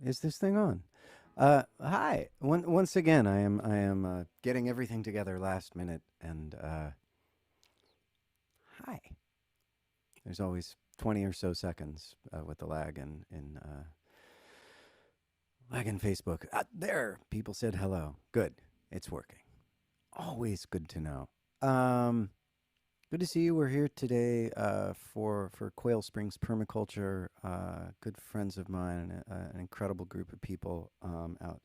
Is this thing on? Hi. Once again, I am getting everything together last minute, and hi. There's always 20 or so seconds with the lag in Facebook. There, people said hello. Good, it's working. Always good to know. Um, Good to see you. We're here today for Quail Springs permaculture. Good friends of mine, an incredible group of people out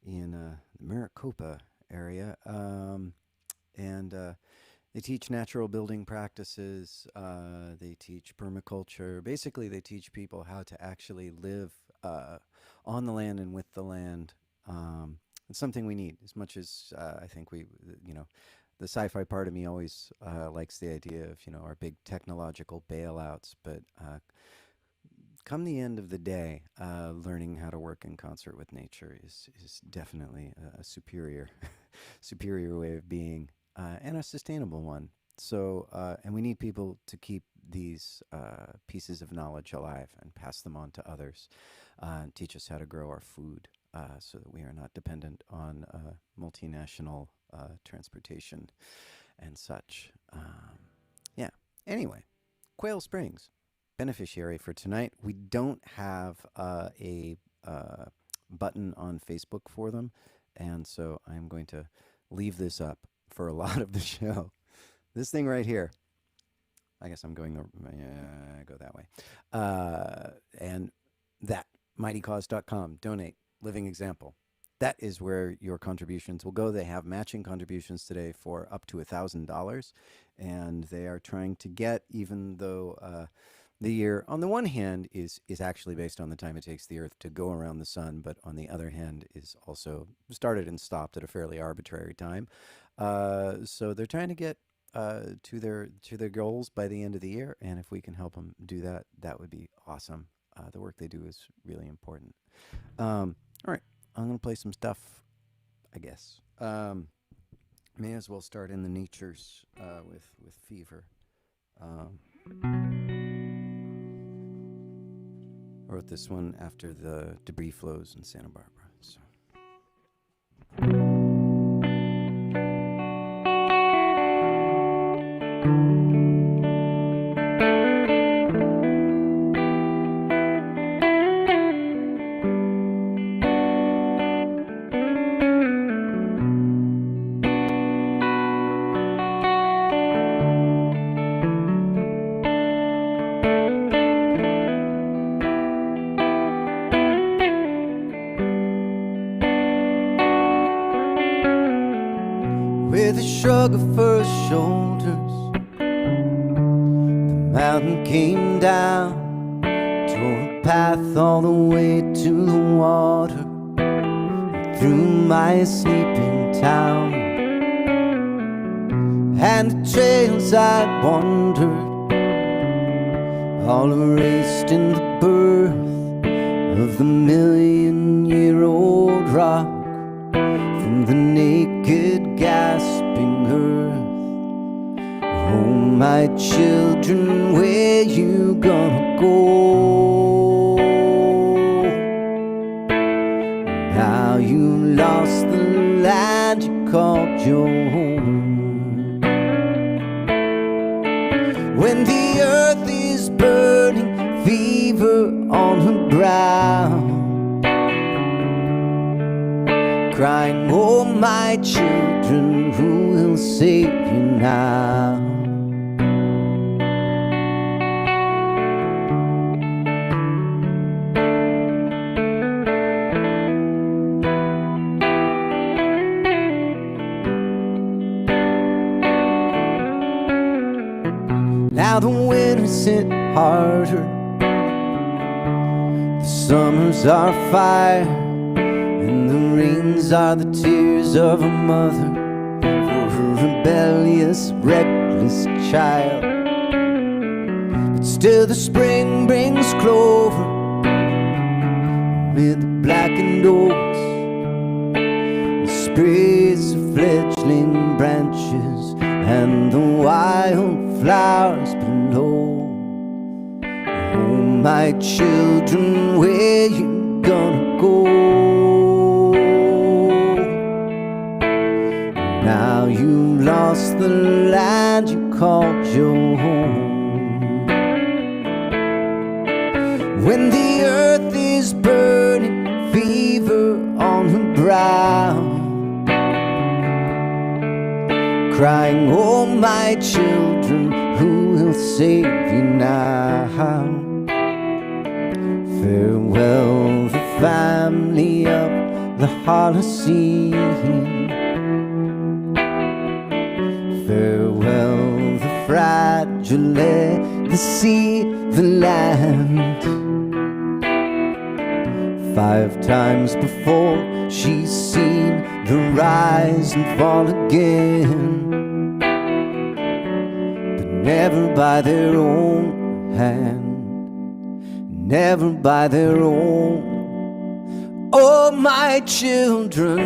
in the Maricopa area, and they teach natural building practices. They teach permaculture. Basically, they teach people how to actually live on the land and with the land. It's something we need as much as I think you know, the sci-fi part of me always likes the idea of our big technological bailouts, but come the end of the day, learning how to work in concert with nature is definitely a superior superior way of being, and a sustainable one. So, and we need people to keep these pieces of knowledge alive and pass them on to others, and teach us how to grow our food, so that we are not dependent on multinational transportation and such. Yeah. Anyway, Quail Springs, beneficiary for tonight. We don't have a button on Facebook for them, and so I'm going to leave this up for a lot of the show. This thing right here. I guess I'm going go that way. And that, mightycause.com, donate, living example. That is where your contributions will go. They have matching contributions today for up to $1,000, and they are trying to get, even though the year, on the one hand, is actually based on the time it takes the Earth to go around the sun, but on the other hand, is also started and stopped at a fairly arbitrary time. So they're trying to get to their goals by the end of the year, and if we can help them do that, that would be awesome. The work they do is really important. All right, I'm gonna play some stuff, I guess. May as well start in the natures with Fever. Um, I wrote this one after the debris flows in Santa Barbara. So. With a shrug of her shoulders, the mountain came down, tore a path all the way to the water, and through my sleeping town. And the trails I wandered, all erased in the birth of the million-year-old rock, from the naked gasping earth. Oh, my children, where you gonna go? Now you lost the land you called your home. When the earth is burning, fever on her brow, crying, oh, my children, who will save you now? Now the winters hit harder, the summers are fire, and the rains are the tears of a mother for her rebellious, reckless child. But still the spring brings clover amid the blackened oaks, the sprays of fledgling branches and the wild flowers below. Oh, my children, where you gonna go. Now you lost the land you called your home. When the earth is burning, fever on her brow, crying, oh my children, who will save you now? Farewell the family of the Holocene. Farewell the fragile air, the sea, the land. 5 times before she's seen the rise and fall again, but never by their own hand, never by their own. Oh, my children,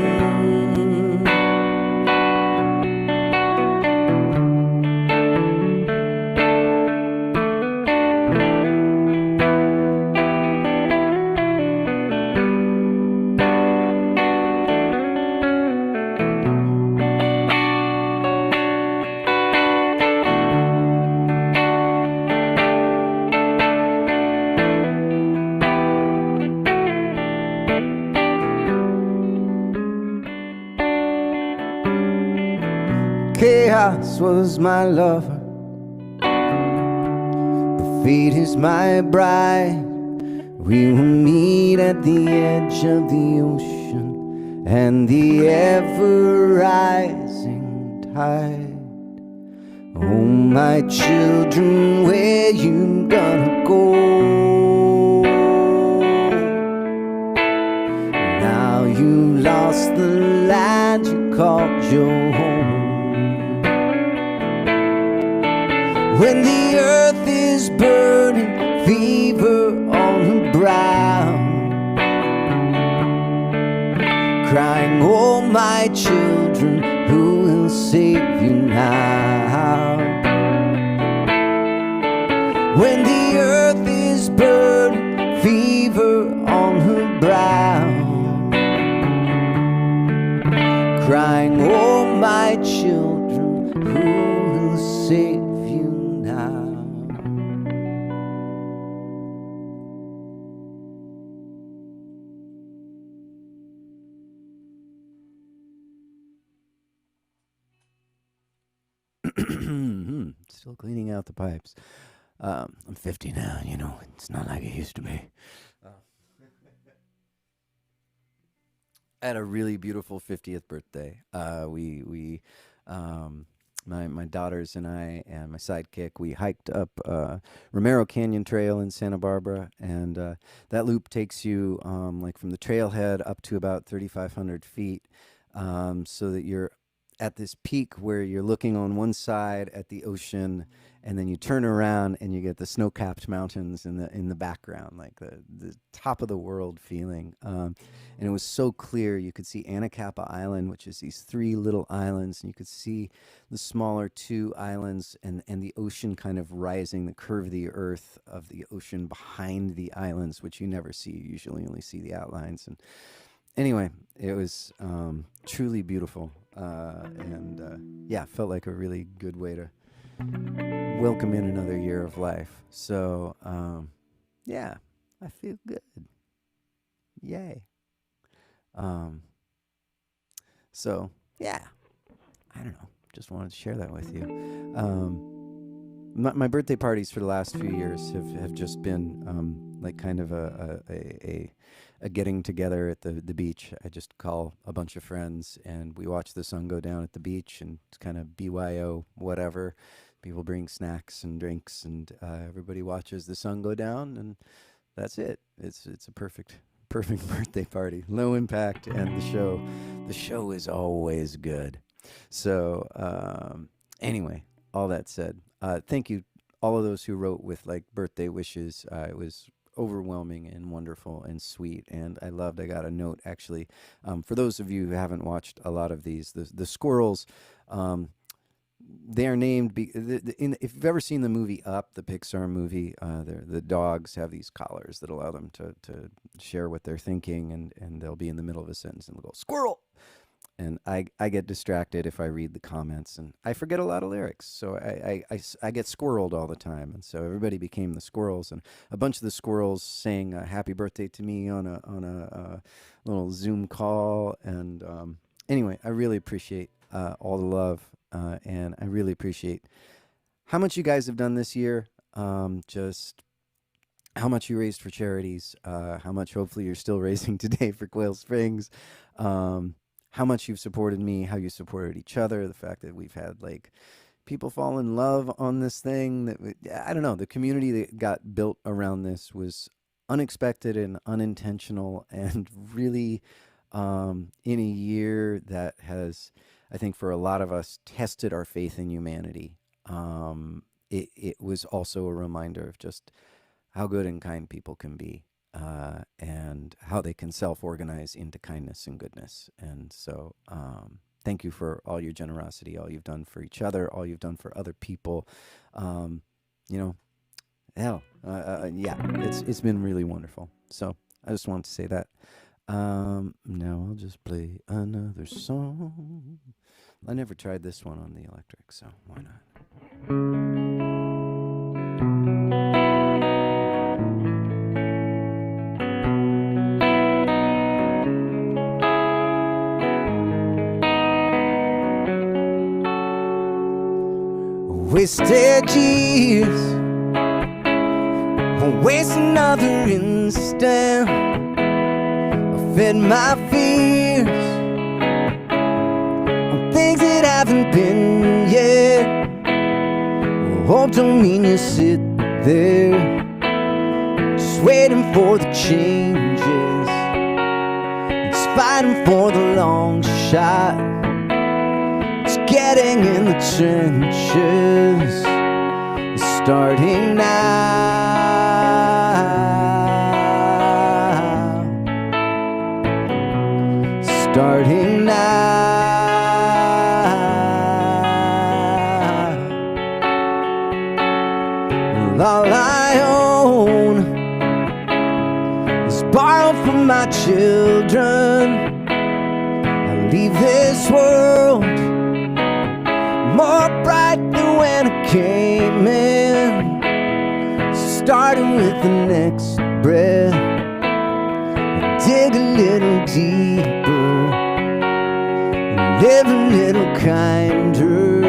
chaos was my lover, but fate is my bride. We will meet at the edge of the ocean and the ever-rising tide. Oh, my children, where you gonna go? Now you lost the land you called your home. When the earth is burning, fever on her brow, crying, oh my children, who will save you now? When the earth is burning, fever on her brow, crying, oh my children, who will save you now? Still cleaning out the pipes. I'm 50 now, you know, it's not like it used to be. I had a really beautiful 50th birthday. My daughters and I and my sidekick, we hiked up Romero Canyon Trail in Santa Barbara, and that loop takes you like from the trailhead up to about 3,500 feet, so that you're at this peak where you're looking on one side at the ocean, and then you turn around and you get the snow-capped mountains in the background, like the top of the world feeling. And it was so clear. You could see Anacapa Island, which is these 3 little islands, and you could see the smaller 2 islands, and the ocean kind of rising, the curve of the earth of the ocean behind the islands, which you never see. You usually only see the outlines. And anyway, it was truly beautiful, and yeah, felt like a really good way to welcome in another year of life. So yeah, I feel good. Yay. So yeah, I don't know, just wanted to share that with you. My birthday parties for the last few years have just been like kind of a getting together at the beach. I just call a bunch of friends and we watch the sun go down at the beach, and it's kind of BYO whatever. People bring snacks and drinks, and everybody watches the sun go down, and that's it. It's a perfect birthday party. Low impact, and the show is always good. So anyway, all that said, thank you all of those who wrote with like birthday wishes. It was overwhelming and wonderful and sweet, and I got a note actually, for those of you who haven't watched a lot of these, the squirrels, they are named. If you've ever seen the movie Up, the Pixar movie, the dogs have these collars that allow them to share what they're thinking, and they'll be in the middle of a sentence and they'll go squirrel. And I get distracted if I read the comments, and I forget a lot of lyrics. So I get squirreled all the time, and so everybody became the squirrels, and a bunch of the squirrels sang "Happy Birthday" to me on a little Zoom call. And anyway, I really appreciate all the love, and I really appreciate how much you guys have done this year. Just how much you raised for charities, how much hopefully you're still raising today for Quail Springs. How much you've supported me, how you supported each other, the fact that we've had like people fall in love on this thing. I don't know, the community that got built around this was unexpected and unintentional, and really in a year that has, I think, for a lot of us, tested our faith in humanity. It was also a reminder of just how good and kind people can be. And how they can self-organize into kindness and goodness. And so thank you for all your generosity, all you've done for each other, all you've done for other people. You know, hell, yeah, it's been really wonderful. So I just wanted to say that. Now I'll just play another song. I never tried this one on the electric, so why not? Wasted years, won't waste another instant. I fed my fears on things that haven't been yet. Hope don't mean you sit there just waiting for the changes. It's fighting for the long shot. Getting in the trenches, starting now, starting now. Well, all I own is borrowed from my children. I leave this world more bright than when I came in. Starting with the next breath, I dig a little deeper, live a little kinder,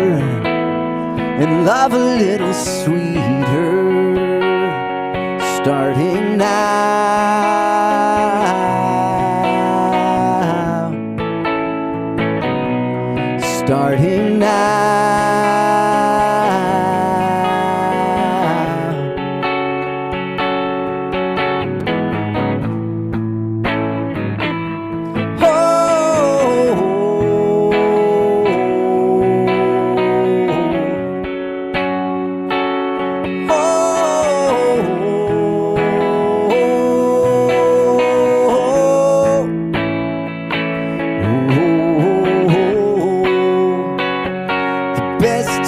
and love a little sweeter. Starting now, starting now.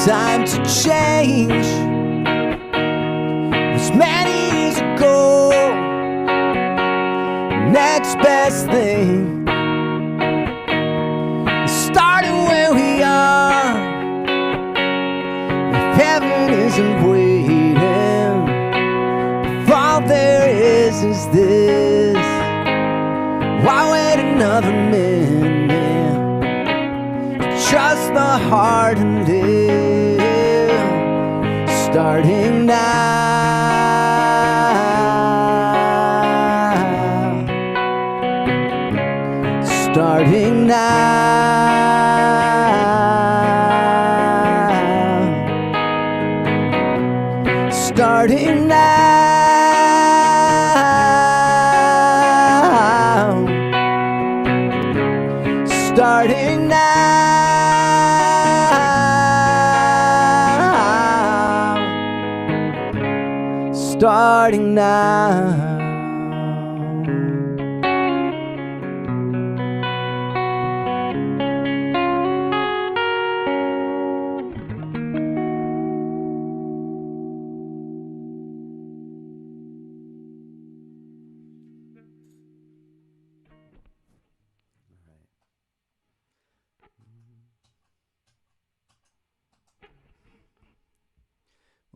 Time to change was many years ago. Next best thing is starting where we are. If heaven isn't waiting, if all there is this, why wait another minute? Trust the heart and live. Starting now, starting now, starting now, starting now. Starting now.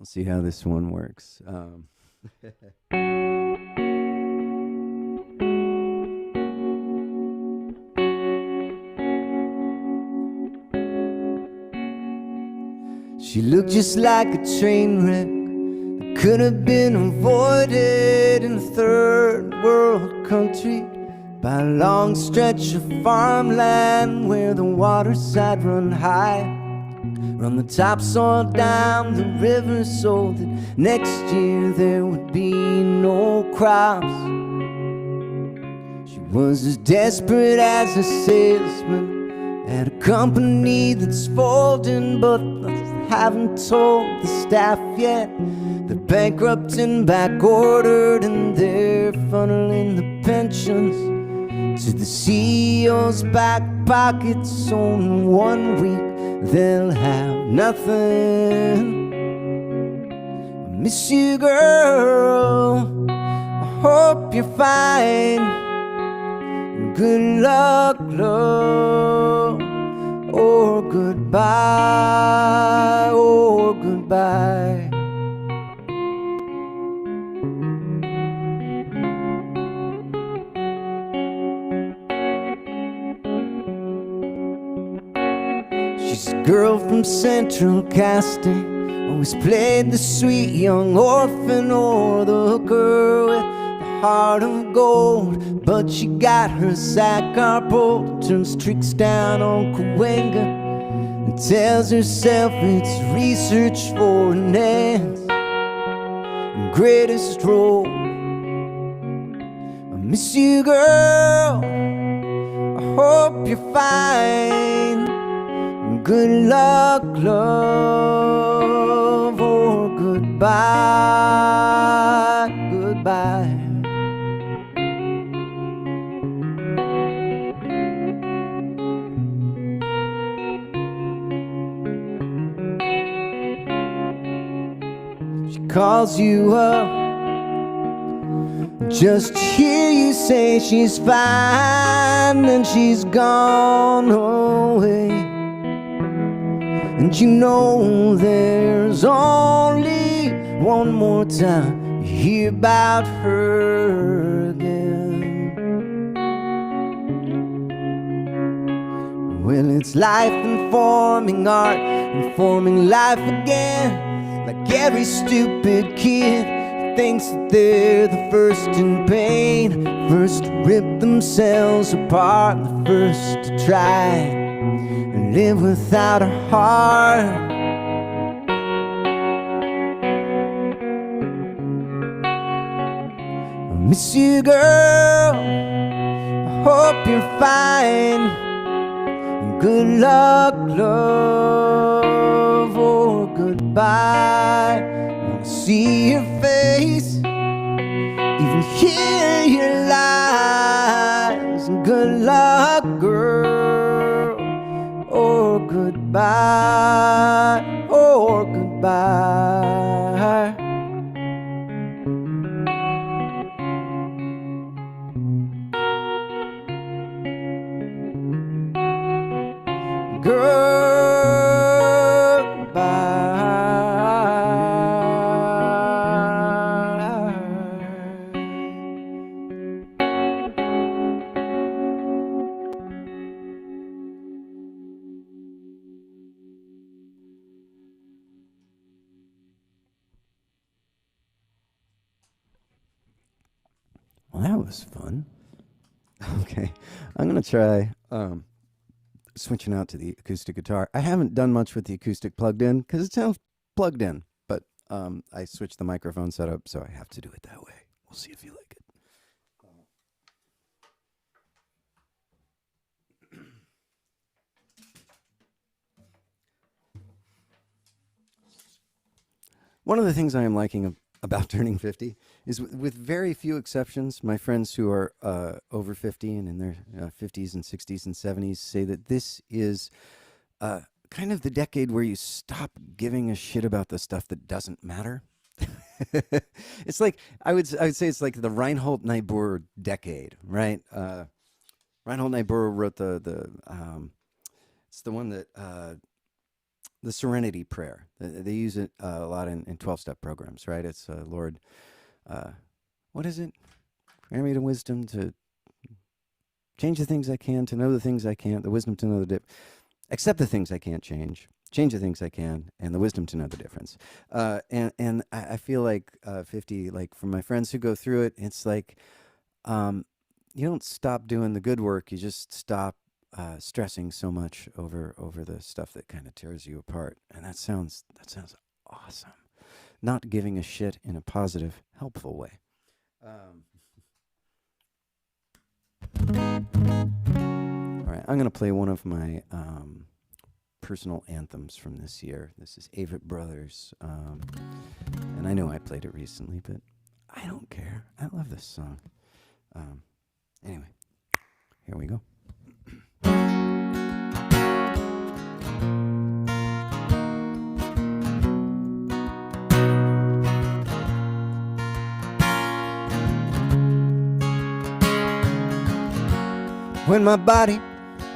We'll see how this one works. She looked just like a train wreck that could have been avoided in a third world country by a long stretch of farmland where the waterside run high, run the topsoil down the river so that next year there would be no crops. She was as desperate as a salesman at a company that's folding, but haven't told the staff yet they're bankrupt and back-ordered, and they're funneling the pensions to the CEO's back pockets. So in 1 week they'll have nothing. I miss you, girl. I hope you're fine. Good luck, love, or goodbye, or goodbye. She's a girl from Central Casting, always played the sweet young orphan or the girl with the heart of gold. But she got her sackar pulled, turns tricks down on Cahuenga, and tells herself it's research for an ants and greatest role. I miss you, girl. I hope you're fine. Good luck, love, or goodbye, goodbye. She calls you up just to hear you say she's fine, and she's gone away. And you know there's only one more time you hear about her again. Well, it's life informing art, informing life again. Like every stupid kid thinks that they're the first in pain, first to rip themselves apart, the first to try and live without a heart. I miss you, girl. I hope you're fine. And good luck, love, or goodbye. I wanna see your face, even hear your lies. And good luck, girl, or goodbye, or goodbye. Well, that was fun. Okay, I'm gonna try switching out to the acoustic guitar. I haven't done much with the acoustic plugged in because it sounds plugged in, but I switched the microphone setup, so I have to do it that way. We'll see if you like it. One of the things I am liking about turning 50 is, with very few exceptions, my friends who are over 50 and in their 50s and 60s and 70s say that this is kind of the decade where you stop giving a shit about the stuff that doesn't matter. It's like, I would say it's like the Reinhold Niebuhr decade, right? Reinhold Niebuhr wrote it's the one that the Serenity Prayer. They use it a lot in 12-step programs, right? It's Lord, what is it? Grant me the wisdom to change the things I can, to know the things I can't, the wisdom to know the accept the things I can't change the things I can, and the wisdom to know the difference. And I feel like 50, like from my friends who go through it, it's like you don't stop doing the good work. You just stop stressing so much over the stuff that kind of tears you apart. And that sounds awesome. Not giving a shit in a positive, helpful way. All right, I'm going to play one of my personal anthems from this year. This is Avett Brothers. And I know I played it recently, but I don't care. I love this song. Anyway, here we go. When my body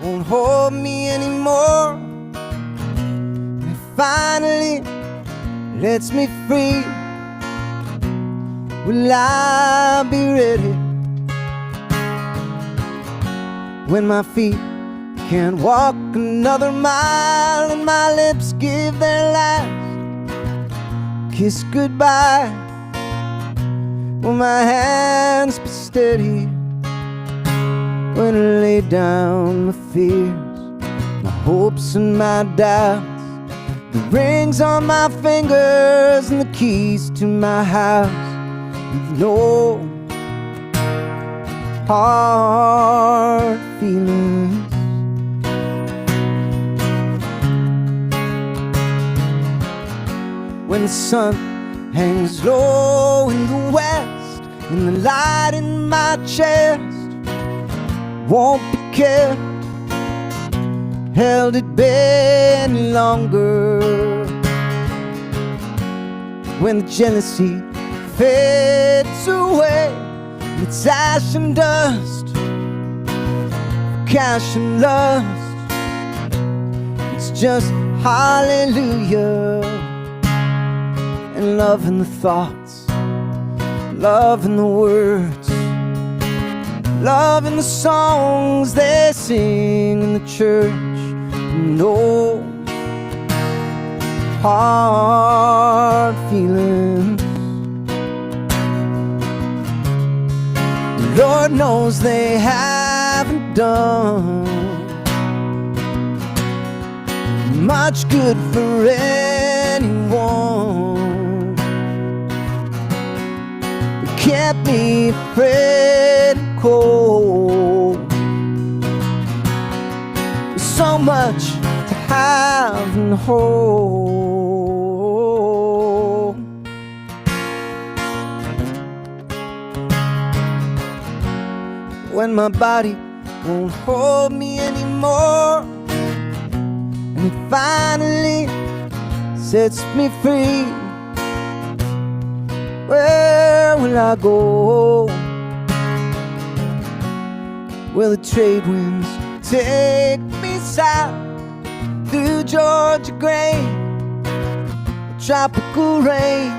won't hold me anymore, and it finally lets me free, will I be ready? When my feet can't walk another mile and my lips give their last kiss goodbye, will my hands be steady? When I lay down my fears, my hopes and my doubts, the rings on my fingers and the keys to my house, with no hard feelings. When the sun hangs low in the west and the light in my chest won't be kept, held at bay any longer. When the jealousy fades away, it's ash and dust, cash and lust. It's just hallelujah, and love in the thoughts, love in the words, love in the songs they sing in the church. No hard feelings. The Lord knows they haven't done much good for anyone. It kept me afraid and cold. There's so much to have and hold. When my body won't hold me anymore, and it finally sets me free, where will I go? Will the trade winds take me south through Georgia grain, tropical rain,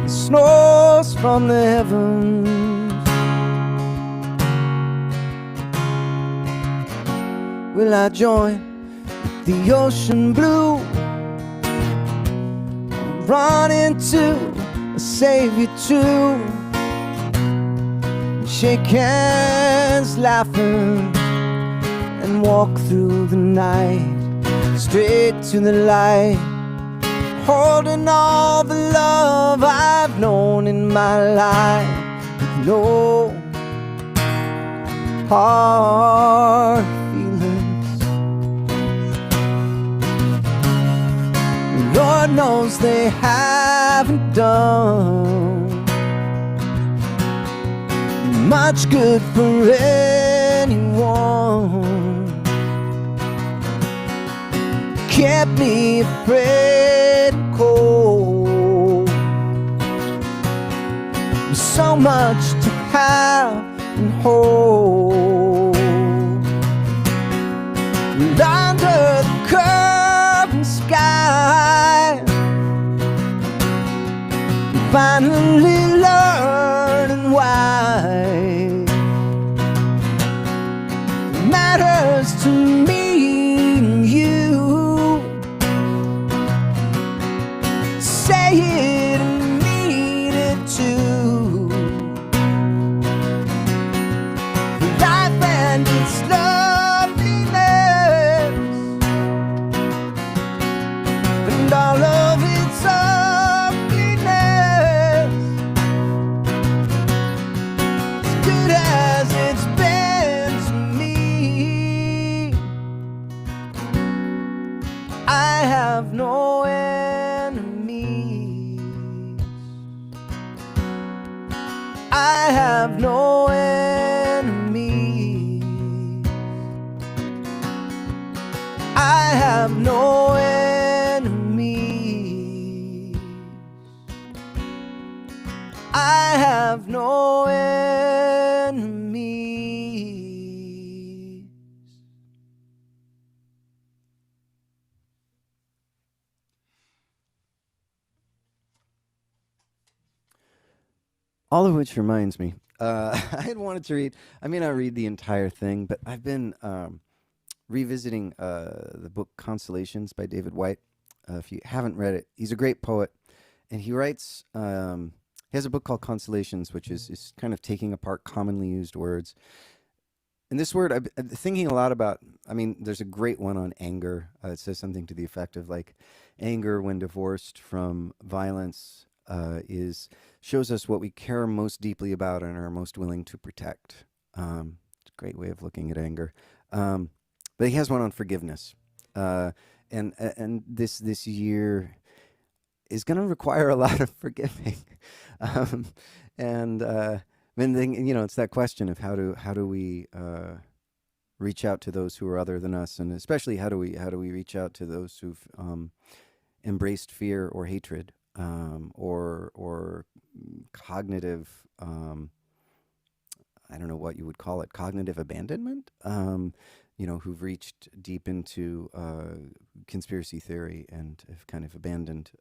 the snows from the heavens? Will I join the ocean blue, run into a savior too, shake hands laughing and walk through the night straight to the light, holding all the love I've known in my life, with no hard feelings. Lord knows they haven't done much good for anyone. Kept me afraid and cold. There's so much to have and hold. And under the curve was to me and you. Say it and mean it too. Life and its loveliness, and all of its ugliness, as good as it's been to me. I have no enemies. I have no enemies. I have no enemies. I have no enemies. All of which reminds me, I had wanted to read, I may not read the entire thing, but I've been revisiting the book Consolations by David White. If you haven't read it, he's a great poet. And he writes, he has a book called Consolations, which is kind of taking apart commonly used words. And this word, I'm thinking a lot about, I mean, there's a great one on anger. It says something to the effect of like, anger when divorced from violence shows us what we care most deeply about and are most willing to protect. It's a great way of looking at anger. But he has one on forgiveness. And this year is going to require a lot of forgiving. And then, you know, it's that question of how do we reach out to those who are other than us, and especially how do we reach out to those who've embraced fear or hatred, or cognitive, I don't know what you would call it, cognitive abandonment, you know, who've reached deep into conspiracy theory and have kind of abandoned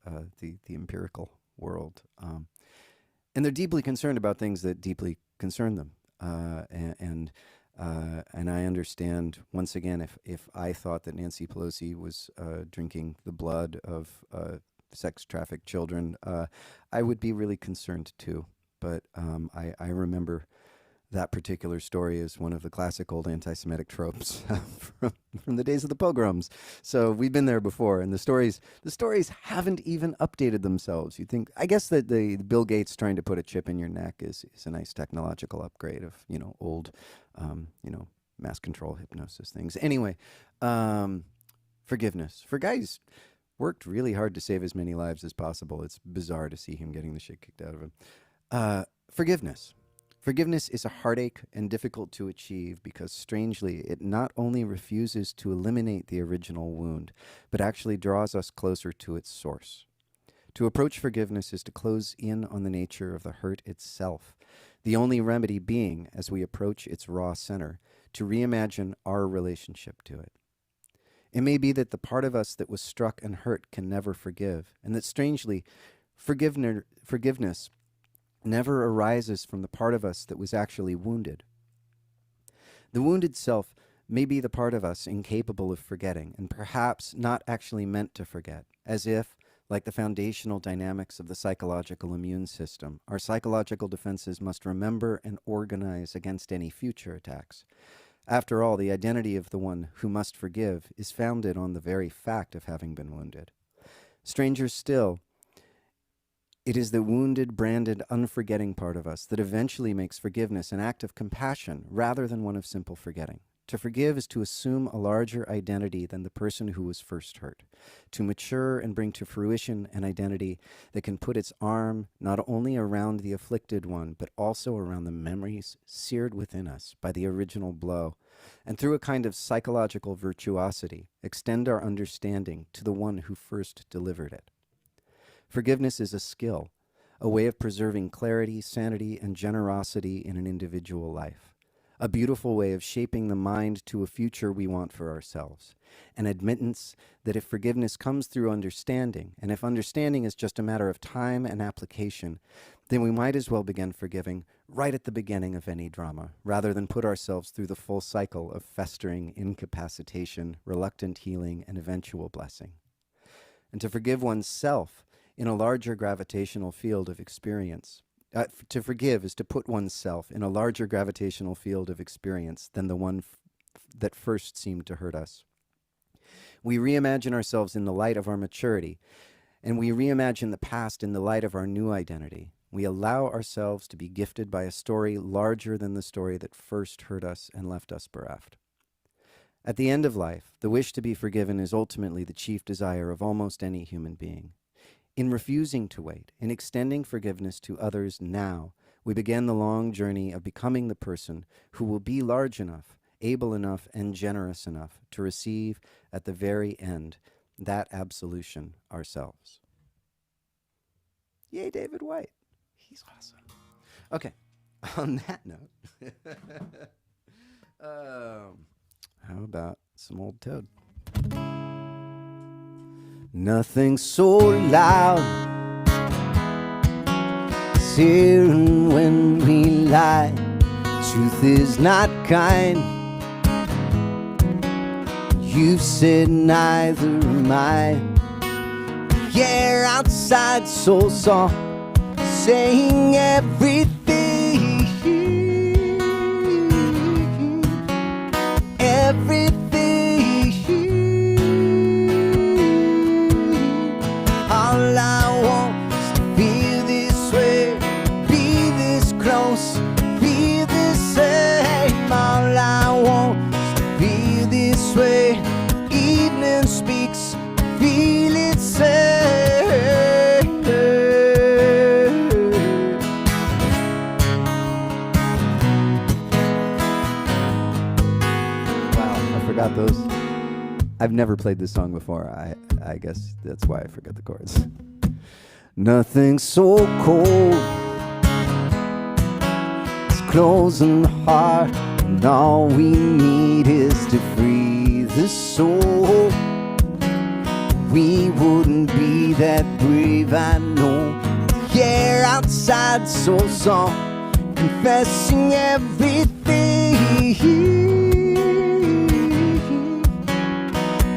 the empirical world. And they're deeply concerned about things that deeply concern them. And I understand, once again, if I thought that Nancy Pelosi was drinking the blood of sex-trafficked children, I would be really concerned too. But I remember that particular story is one of the classic old anti-Semitic tropes from the days of the pogroms. So we've been there before, and the stories haven't even updated themselves. You think, I guess that the Bill Gates trying to put a chip in your neck is a nice technological upgrade of, you know, old, you know, mass control hypnosis things. Anyway, forgiveness for guys worked really hard to save as many lives as possible. It's bizarre to see him getting the shit kicked out of him. Forgiveness. Forgiveness is a heartache and difficult to achieve because, strangely, it not only refuses to eliminate the original wound, but actually draws us closer to its source. To approach forgiveness is to close in on the nature of the hurt itself, the only remedy being, as we approach its raw center, to reimagine our relationship to it. It may be that the part of us that was struck and hurt can never forgive, and that, strangely, forgiveness never arises from the part of us that was actually wounded. The wounded self may be the part of us incapable of forgetting, and perhaps not actually meant to forget, as if, like the foundational dynamics of the psychological immune system, our psychological defenses must remember and organize against any future attacks. After all, the identity of the one who must forgive is founded on the very fact of having been wounded. Stranger still, it is the wounded, branded, unforgetting part of us that eventually makes forgiveness an act of compassion rather than one of simple forgetting. To forgive is to assume a larger identity than the person who was first hurt, to mature and bring to fruition an identity that can put its arm not only around the afflicted one, but also around the memories seared within us by the original blow, and through a kind of psychological virtuosity, extend our understanding to the one who first delivered it. Forgiveness is a skill, a way of preserving clarity, sanity, and generosity in an individual life, a beautiful way of shaping the mind to a future we want for ourselves, an admittance that if forgiveness comes through understanding, and if understanding is just a matter of time and application, then we might as well begin forgiving right at the beginning of any drama, rather than put ourselves through the full cycle of festering incapacitation, reluctant healing, and eventual blessing. And to forgive oneself in a larger gravitational field of experience. To forgive is to put oneself in a larger gravitational field of experience than the one that first seemed to hurt us. We reimagine ourselves in the light of our maturity, and we reimagine the past in the light of our new identity. We allow ourselves to be gifted by a story larger than the story that first hurt us and left us bereft. At the end of life, the wish to be forgiven is ultimately the chief desire of almost any human being. In refusing to wait, in extending forgiveness to others now, we begin the long journey of becoming the person who will be large enough, able enough, and generous enough to receive at the very end that absolution ourselves. Yay, David White. He's awesome. Okay, on that note, how about some old Toad? Nothing so loud as hearing when we lie. Truth is not kind. You've said neither am I. The air outside so soft, saying everything, everything. All I want is to feel this way, be this close, be the same. All I want is to feel this way. Evening speaks, feel it say. Wow, I forgot those. I've never played this song before. I guess that's why I forget the chords. Nothing so cold as closing the heart, and all we need is to free the soul. We wouldn't be that brave, I know. The air outside so soft, confessing everything,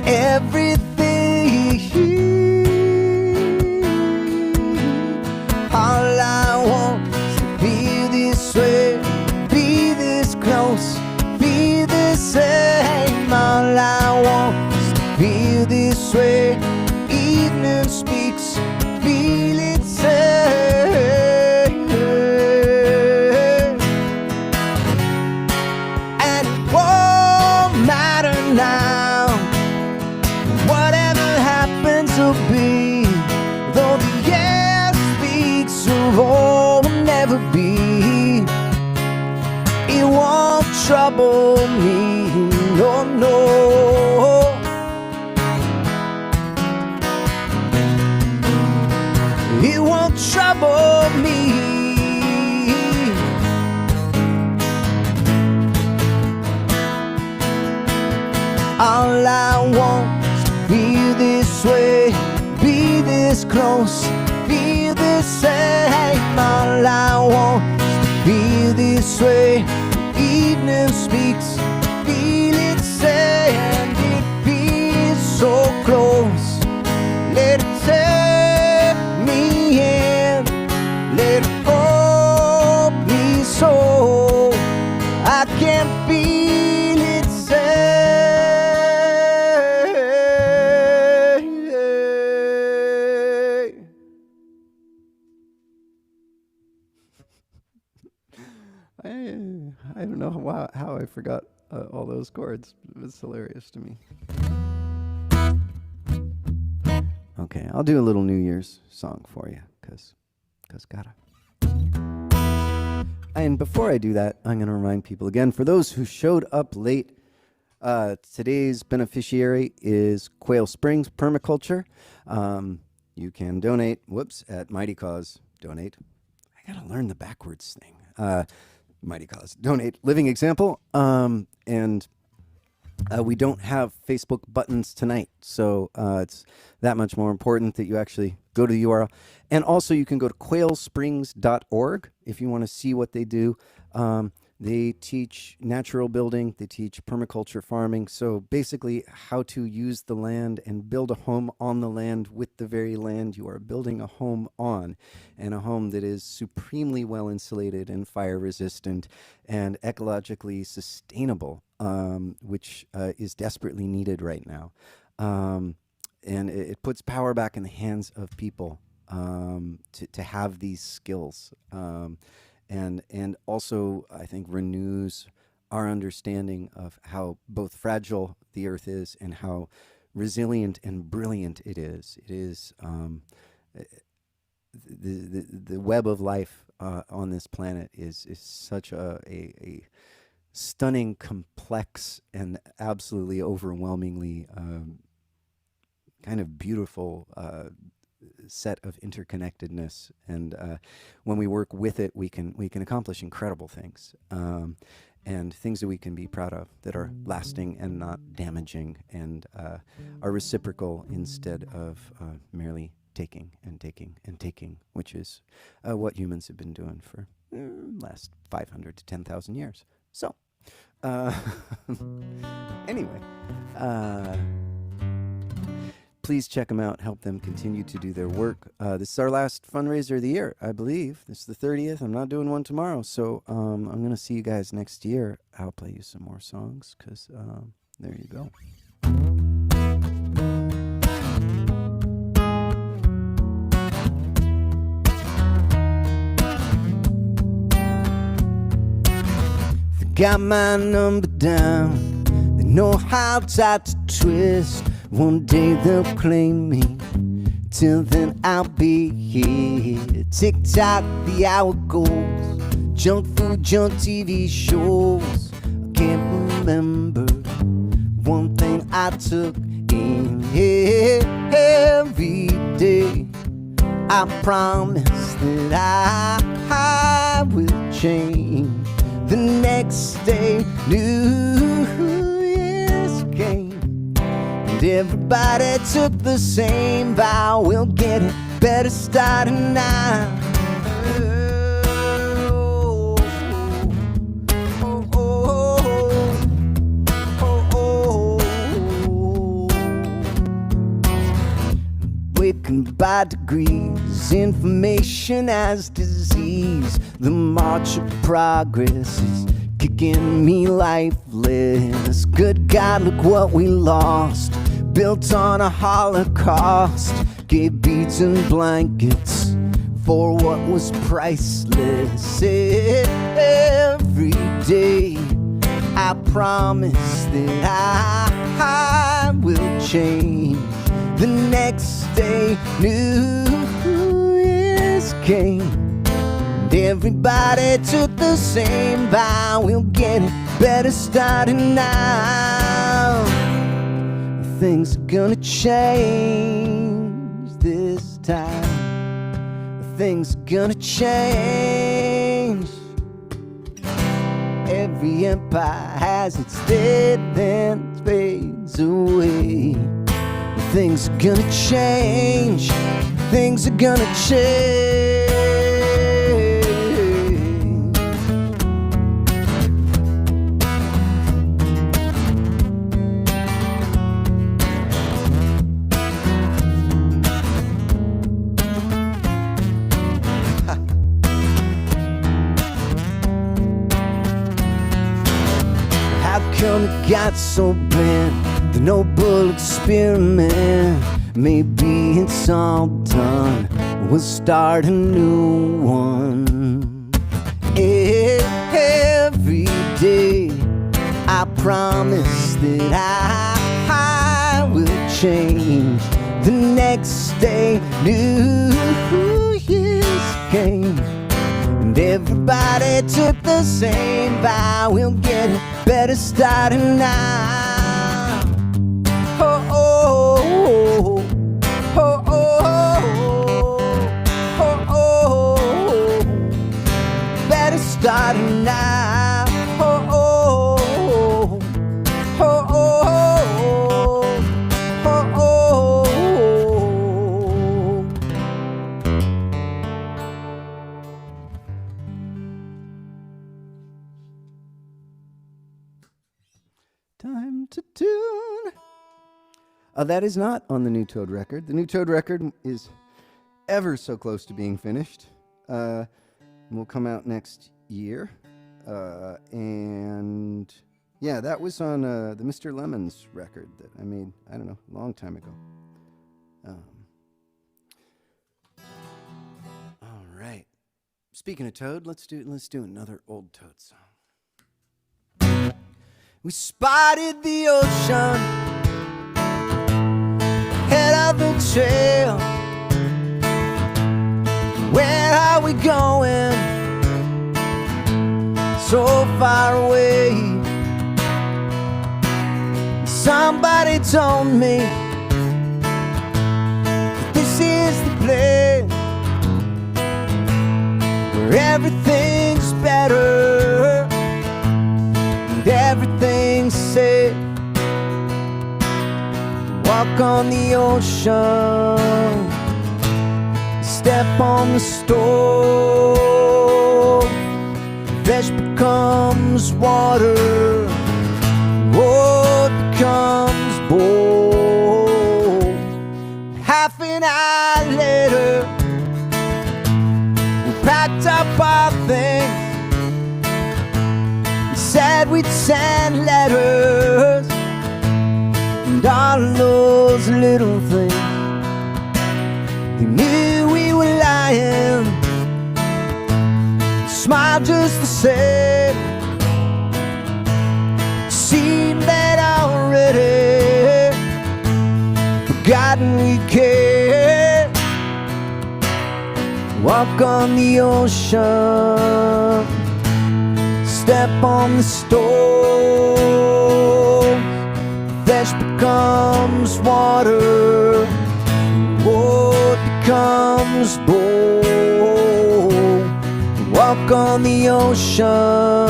everything. All I want is to feel this way, be this close, be the same. All I want is to feel this way. Evening speaks, feel it say. And it won't matter now, whatever happens will be. Though the air speaks of all will never be, it won't trouble me, no, no. It won't trouble me. All I want is to feel this way, be this close, feel the same. All I want is to feel this way. Evening speaks, feel it say, and it feels so close. Let it take me in, let it hold me so I can feel it say. I don't know how I forgot all those chords. It was hilarious to me. Okay, I'll do a little New Year's song for you, cause gotta. And before I do that, I'm gonna remind people again, for those who showed up late, today's beneficiary is Quail Springs Permaculture. You can donate, at Mighty Cause, donate. I gotta learn the backwards thing. Mighty cause. Donate. Living example. And we don't have Facebook buttons tonight, so it's that much more important that you actually go to the URL. And also, you can go to quailsprings.org if you want to see what they do. They teach natural building. They teach permaculture farming. So basically, how to use the land and build a home on the land with the very land you are building a home on, and a home that is supremely well insulated and fire resistant and ecologically sustainable, which is desperately needed right now. And it puts power back in the hands of people to have these skills. And also, I think, renews our understanding of how both fragile the earth is and how resilient and brilliant it is. It is the web of life on this planet is such a stunning, complex, and absolutely overwhelmingly kind of beautiful set of interconnectedness, and when we work with it, we can accomplish incredible things, and things that we can be proud of, that are lasting and not damaging, and are reciprocal instead of merely taking and taking and taking, which is what humans have been doing for last 500 to 10,000 years. So anyway, please check them out. Help them continue to do their work. This is our last fundraiser of the year, I believe. This is the 30th. I'm not doing one tomorrow. So I'm going to see you guys next year. I'll play you some more songs because there you go. They got my number down. They know how tight to twist. One day they'll claim me. Till then I'll be here. Tick-tock, the hour goes. Junk food, junk TV shows. I can't remember one thing I took in every day. I promise that I will change. The next day, New Year's came. And everybody took the same vow. We'll get it better starting now. Weakened by degrees, information as disease. The march of progress is kicking me lifeless. Good God, look what we lost. Built on a Holocaust. Gave beads and blankets for what was priceless. Every day I promise that I will change. The next day, New Year's came. And everybody took the same vow. We'll get it better starting now. Things are gonna change this time. Things are gonna change. Every empire has its day, then fades away. Things are gonna change. Things are gonna change. How come it got so bent? The noble experiment, maybe it's all done. We'll start a new one. Every day I promise that I will change. The next day, New Year's came. And everybody took the same vow. We'll get it better starting now. Better starting now. Time to tune. That is not on the new Toad record. The new Toad record is ever so close to being finished. Will come out next year. And yeah, that was on the Mr. Lemons record that I made, I don't know, a long time ago. All right. Speaking of Toad, let's do another old Toad song. We spotted the ocean, head of the trail. Where are we going? So far away. Somebody told me that this is the place where everything's better and everything's safe. Walk on the ocean, step on the stove, flesh becomes water, wood becomes bone. Half an hour later, we packed up our things. We said we'd send letters and all those little things. They knew we were lying, smiled just the same. Seemed they'd already forgotten we cared. Walk on the ocean, step on the stove, flesh becomes water, wood becomes bone. Walk on the ocean,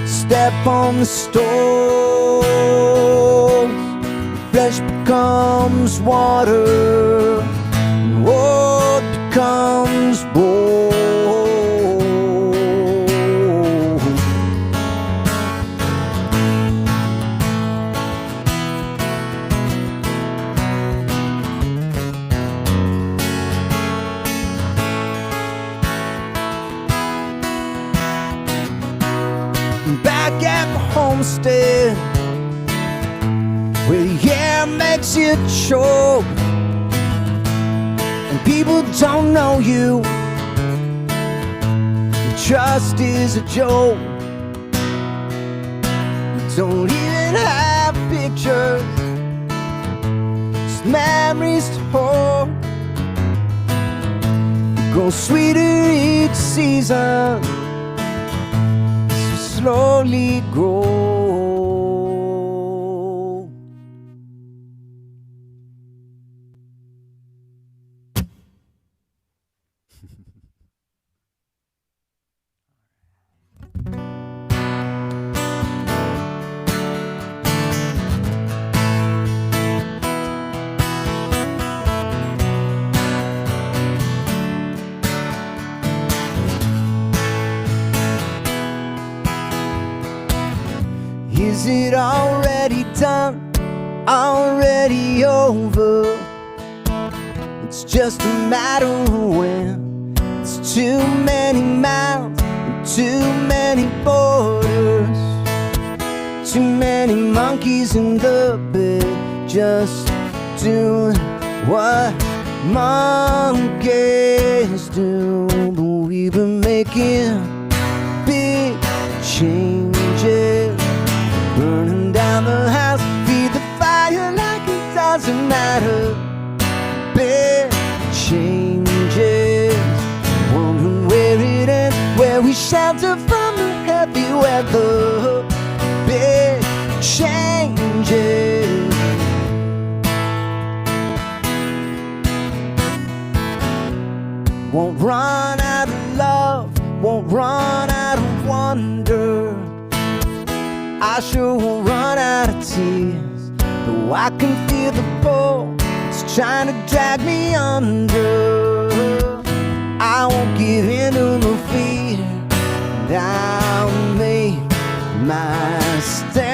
step on the stove, flesh becomes water, wood becomes bone. Back at the homestead, where the air makes you choke and people don't know you, trust is a joke. Don't even have pictures, just memories to hold. Grow sweeter each season, slowly grow. Is it already done? Already over? It's just a matter of when. It's too many mouths and too many borders, too many monkeys in the bed, just doing what monkeys do. But we've been making big changes, burning down the house, feed the fire like it doesn't matter. Big changes, wondering where it ends, where we shelter from the heavy weather. Big changes. Won't run out of love, won't run out of wonder. I sure won't run out of tears, though I can feel the pull, it's trying to drag me under. I won't give in to the fear, and I'll make my stand.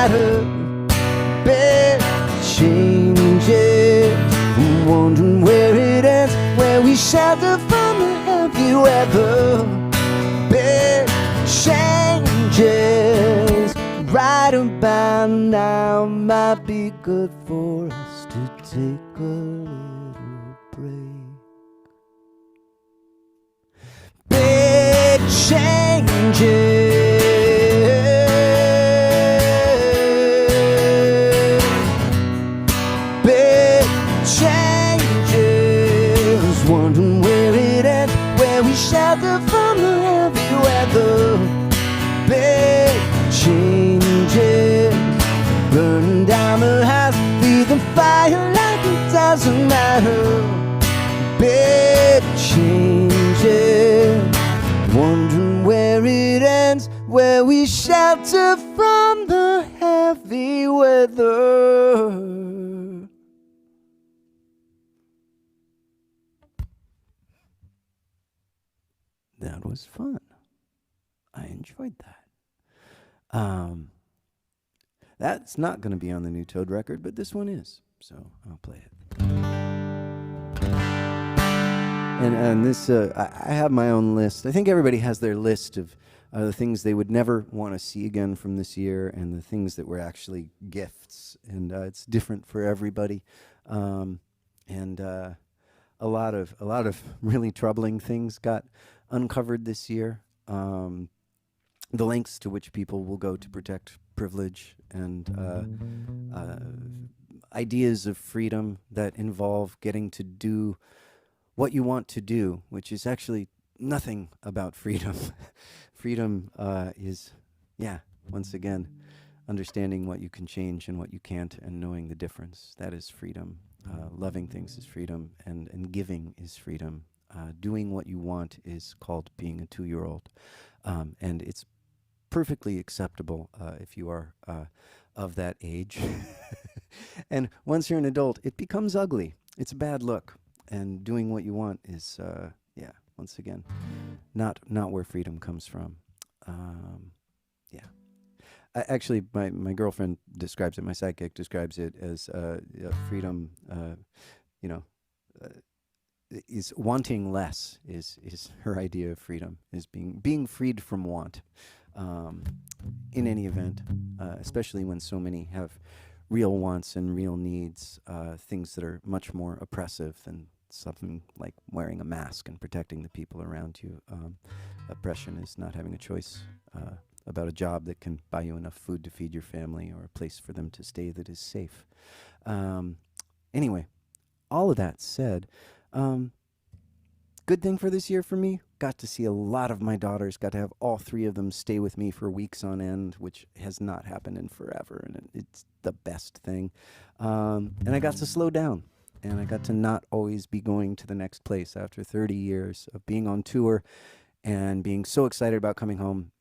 matter. Big changes, wondering where it ends, where we shelter from the heavy weather. Big changes, right about now might be good for us to take a little break. Big changes, big changes, wondering where it ends, where we shelter from the heavy weather. Big changes, burning down the house, breathing fire like it doesn't matter. Big changes, wondering where it ends, where we shelter from the heavy weather. That was fun. I enjoyed that. That's not going to be on the new Toad record, but this one is, so I'll play it. And this, I have my own list. I think everybody has their list of the things they would never want to see again from this year, and the things that were actually gifts. And it's different for everybody. A lot of really troubling things got uncovered this year. The lengths to which people will go to protect privilege, and ideas of freedom that involve getting to do what you want to do, which is actually nothing about freedom. Freedom is, once again, understanding what you can change and what you can't, and knowing the difference. That is freedom. Loving things is freedom, and giving is freedom. Doing what you want is called being a 2-year-old. And it's perfectly acceptable if you are of that age. And once you're an adult, it becomes ugly. It's a bad look. And doing what you want is, once again, not where freedom comes from. Actually, my girlfriend describes it, my sidekick describes it as freedom, is wanting less is her idea of freedom, is being freed from want. In any event, especially when so many have real wants and real needs, things that are much more oppressive than something like wearing a mask and protecting the people around you. Oppression is not having a choice about a job that can buy you enough food to feed your family, or a place for them to stay that is safe. Anyway, all of that said, good thing for this year for me, got to see a lot of my daughters, got to have all 3 of them stay with me for weeks on end, which has not happened in forever, and it's the best thing. And I got to slow down, and I got to not always be going to the next place after 30 years of being on tour and being so excited about coming home,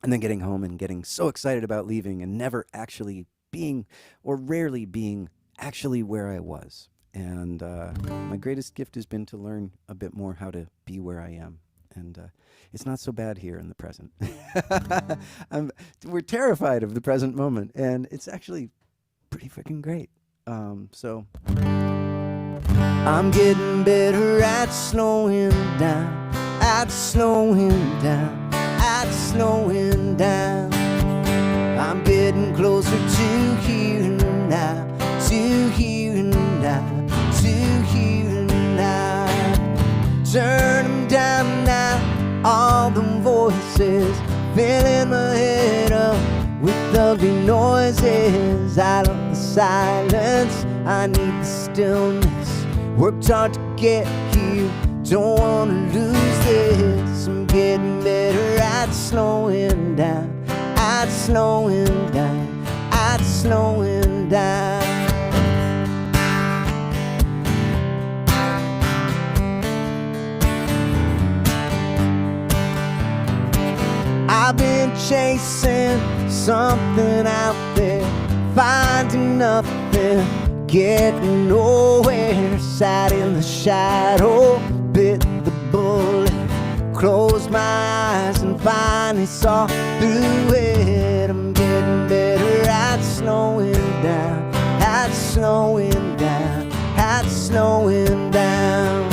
and then getting home and getting so excited about leaving, and never actually being, or rarely being, actually where I was. And my greatest gift has been to learn a bit more how to be where I am. And it's not so bad here in the present. We're terrified of the present moment, and it's actually pretty freaking great. So I'm getting better at slowing down, at slowing down, at slowing down. I'm getting closer to here now, to here now, to here now. Turn them down now, all the voices filling my head up with ugly noises. I love the silence, I need the stillness. Worked hard to get here, don't wanna lose this. I'm getting better at slowing down, at slowing down, at slowing down. I've been chasing something out there, finding nothing, getting nowhere. Sat in the shadow, bit the bullet, closed my eyes and finally saw through it. I'm getting better at slowing down, that's slowing down, that's slowing down.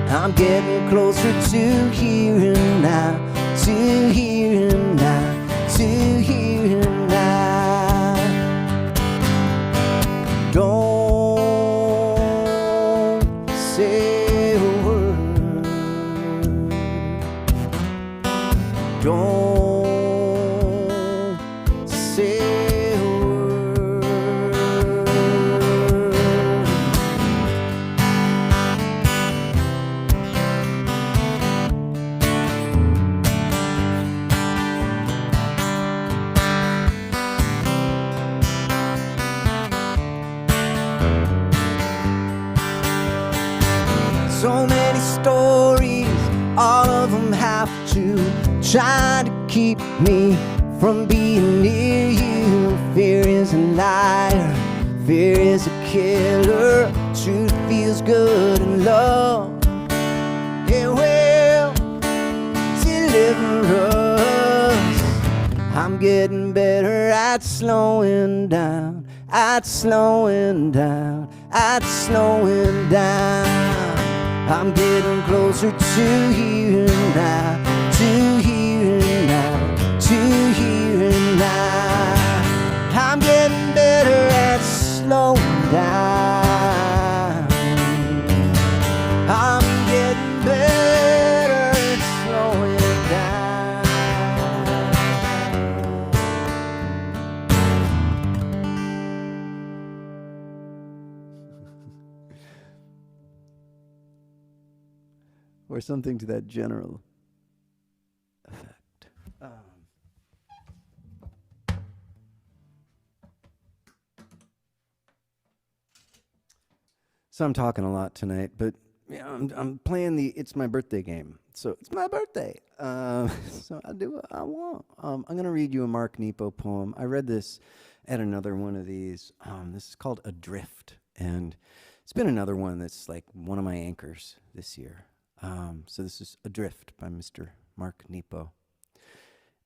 I'm getting closer to here and now, to here and now, to here and now. Don't say a word. Don't say a word. So many stories, all of them have to try to keep me from being near you. Fear is a liar, fear is a killer. Truth feels good and love, it will deliver us. I'm getting better at slowing down, at slowing down, at slowing down. I'm getting closer to here and now, to here and now, to here and now. I'm getting better at slowing down. I'm getting better at slowing down. Or something to that general effect. So I'm talking a lot tonight, but yeah, I'm playing the It's My Birthday game. So it's my birthday. So I do what I want. I'm going to read you a Mark Nepo poem. I read this at another one of these. This is called Adrift. And it's been another one that's like one of my anchors this year. So this is Adrift by Mr. Mark Nepo.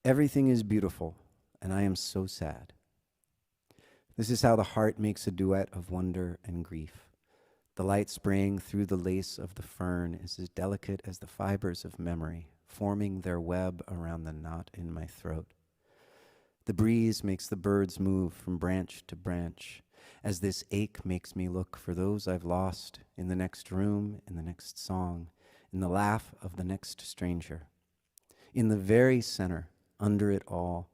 Everything is beautiful, and I am so sad. This is how the heart makes a duet of wonder and grief. The light spraying through the lace of the fern is as delicate as the fibers of memory, forming their web around the knot in my throat. The breeze makes the birds move from branch to branch, as this ache makes me look for those I've lost in the next room, in the next song, in the laugh of the next stranger. In the very center, under it all,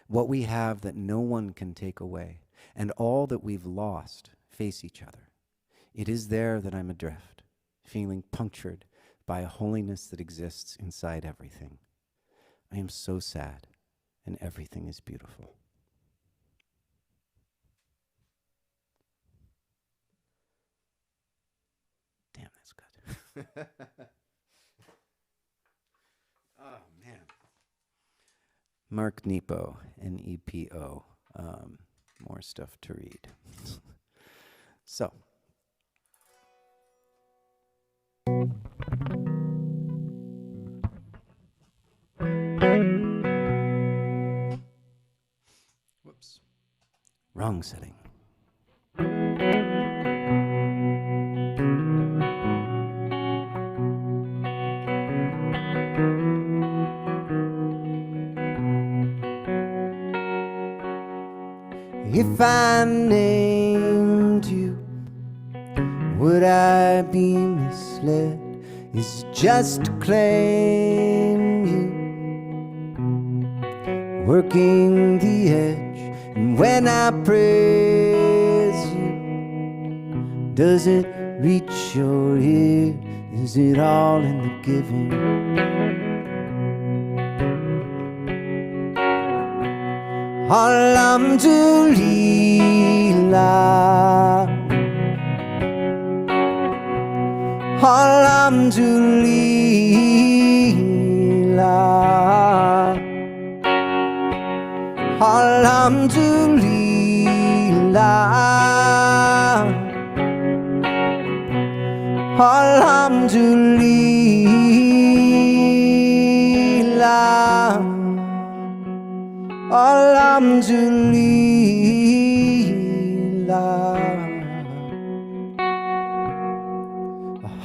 what we have that no one can take away, and all that we've lost face each other. It is there that I'm adrift, feeling punctured by a holiness that exists inside everything. I am so sad, and everything is beautiful. Damn, that's good. Oh, man. Mark Nepo, N-E-P-O. More stuff to read. So. Whoops. Wrong setting. If I named you, would I be misled? Is it just to claim you? Working the edge, and when I praise you, does it reach your ear? Is it all in the giving? Alhamdulillah, Alhamdulillah, Alhamdulillah, Alhamdulillah, Alhamdulillah.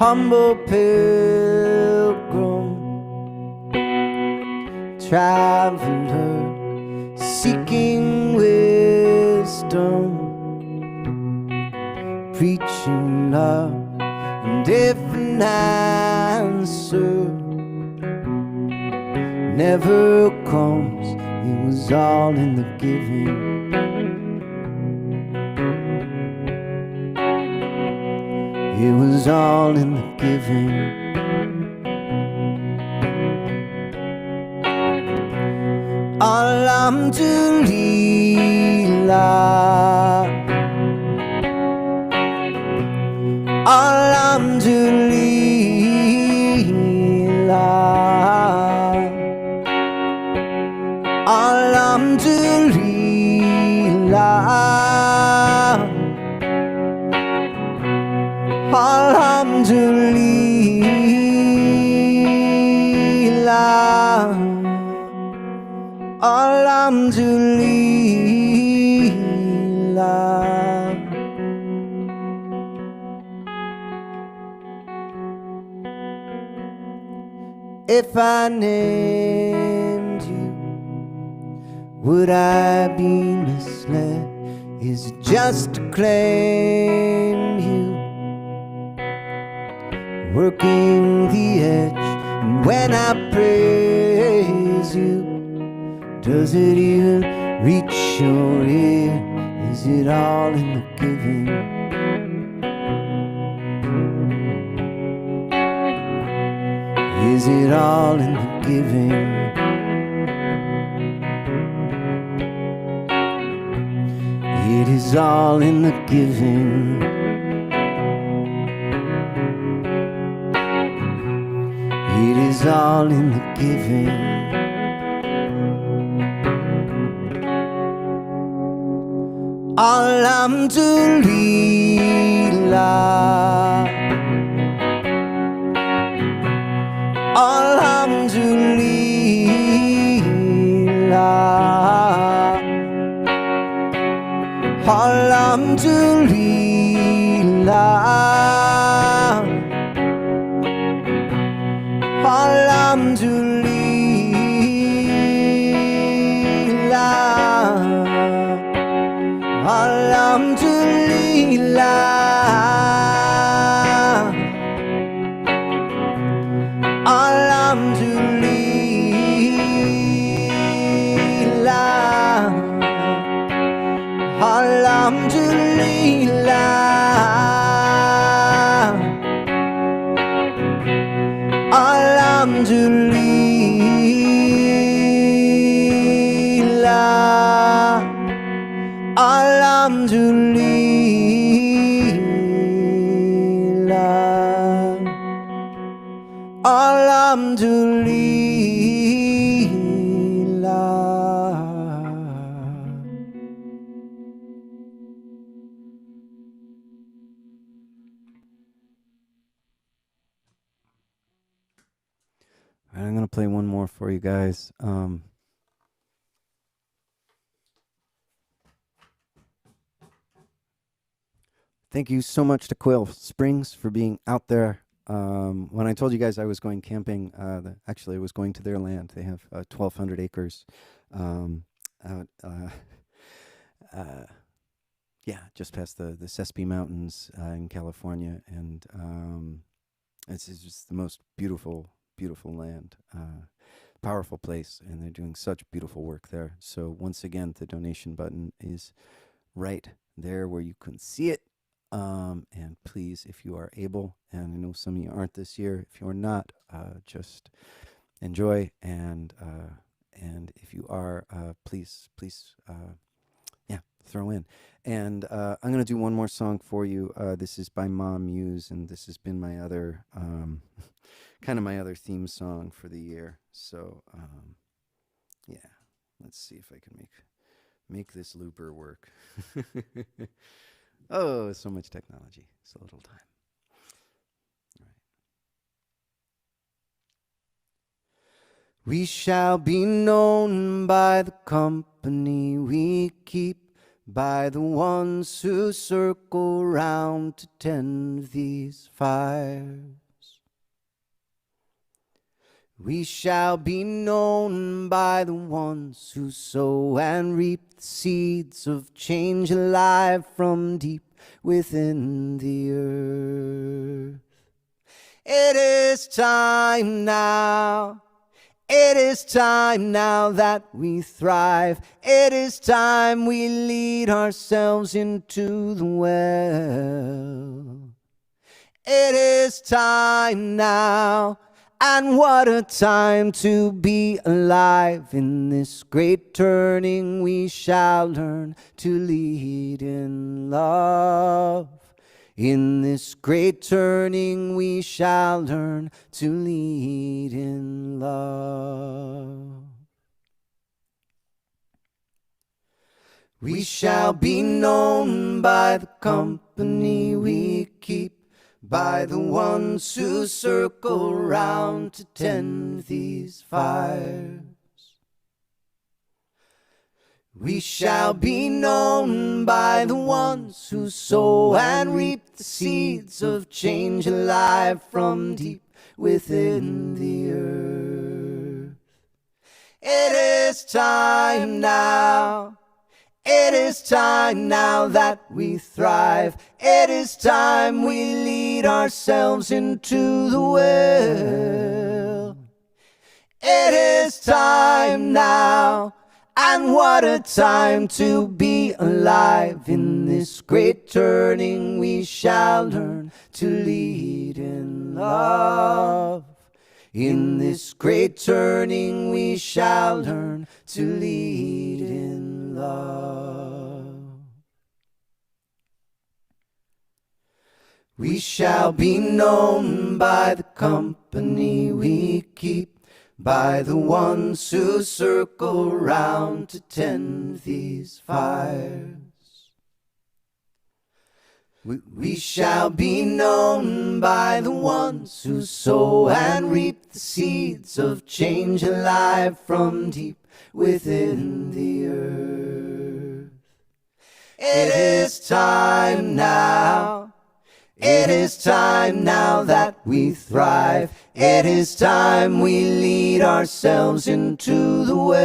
humble pilgrim, traveler, seeking wisdom, preaching love, and if an answer never comes, it was all in the giving. It was all in the giving. Alhamdulillah, Alhamdulillah, Alhamdulillah, Alhamdulillah, Alhamdulillah. If I named you, would I be misled? Is it just to claim you, working the edge? And when I praise you, does it even reach your ear? Is it all in the giving? Is it all in the giving? It is all in the giving. It is all in the giving. Alhamdulillah, Alhamdulillah, Alhamdulillah, Alhamdulillah, Alhamdulillah, Alhamdulillah, Alhamdulillah, Alhamdulillah, Alhamdulillah, Alhamdulillah. I'm going to play one more for you guys. Thank you so much to Quail Springs for being out there. When I told you guys I was going camping, actually I was going to their land. They have 1,200 acres out, yeah, just past the Sespe Mountains in California. And it's just the most beautiful land, powerful place, and they're doing such beautiful work there. So once again, the donation button is right there where you can see it. And please, if you are able, and I know some of you aren't this year, if you're not, just enjoy, and if you are, please, yeah, throw in. And I'm going to do one more song for you. This is by Mom Muse, and this has been my other, kind of my other theme song for the year. So, yeah, let's see if I can make this looper work. Oh, so much technology, so little time. All right. We shall be known by the company we keep, by the ones who circle round to tend these fires. We shall be known by the ones who sow and reap the seeds of change alive from deep within the earth. It is time now. It is time now that we thrive. It is time we lead ourselves into the well. It is time now, and what a time to be alive. In this great turning we shall learn to lead in love. In this great turning we shall learn to lead in love. We shall be known by the company we keep, by the ones who circle round to tend these fires. We shall be known by the ones who sow and reap the seeds of change alive from deep within the earth. It is time now. It is time now that we thrive. It is time we lead ourselves into the well. It is time now, and what a time to be alive. In this great turning we shall learn to lead in love. In this great turning we shall learn to lead in love. We shall be known by the company we keep, by the ones who circle round to tend these fires. We shall be known by the ones who sow and reap the seeds of change alive from deep within the earth. It is time now. It is time now that we thrive. It is time we lead ourselves into the well.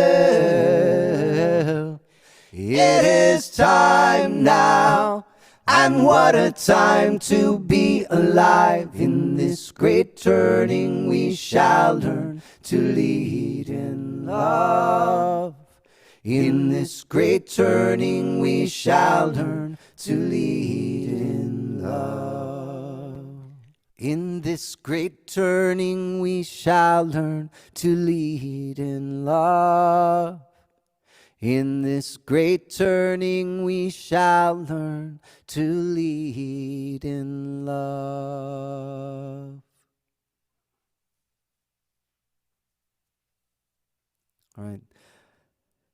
It is time now, and what a time to be alive. In this great turning we shall learn to lead in love. In this great turning we shall learn to lead in love. In this great turning we shall learn to lead in love. In this great turning we shall learn to lead in love. All right.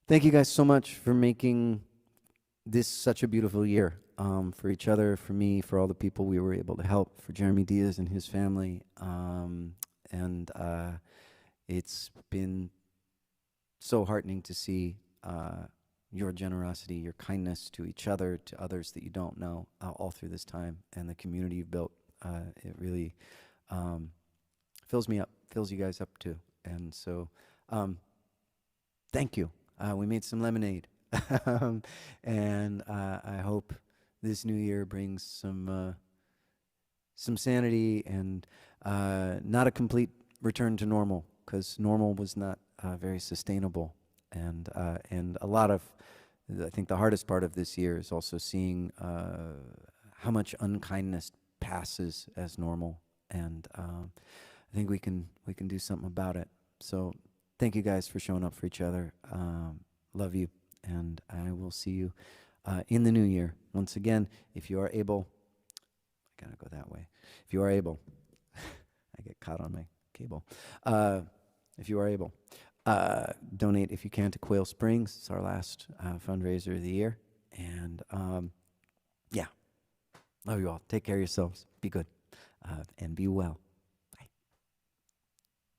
Thank you guys so much for making this such a beautiful year, for each other, for me, for all the people we were able to help, for Jeremy Diaz and his family. And it's been so heartening to see your generosity, your kindness to each other, to others that you don't know, all through this time, and the community you've built. It really fills me up, fills you guys up too. And so thank you. We made some lemonade. And I hope this new year brings some sanity and not a complete return to normal, because normal was not very sustainable. And a lot of, I think the hardest part of this year is also seeing how much unkindness passes as normal. And I think we can do something about it. So thank you guys for showing up for each other. Love you. And I will see you in the new year. Once again, if you are able, I gotta go that way. If you are able, I get caught on my cable. If you are able, donate if you can to Quail Springs. It's our last fundraiser of the year. And yeah, love you all. Take care of yourselves. Be good and be well.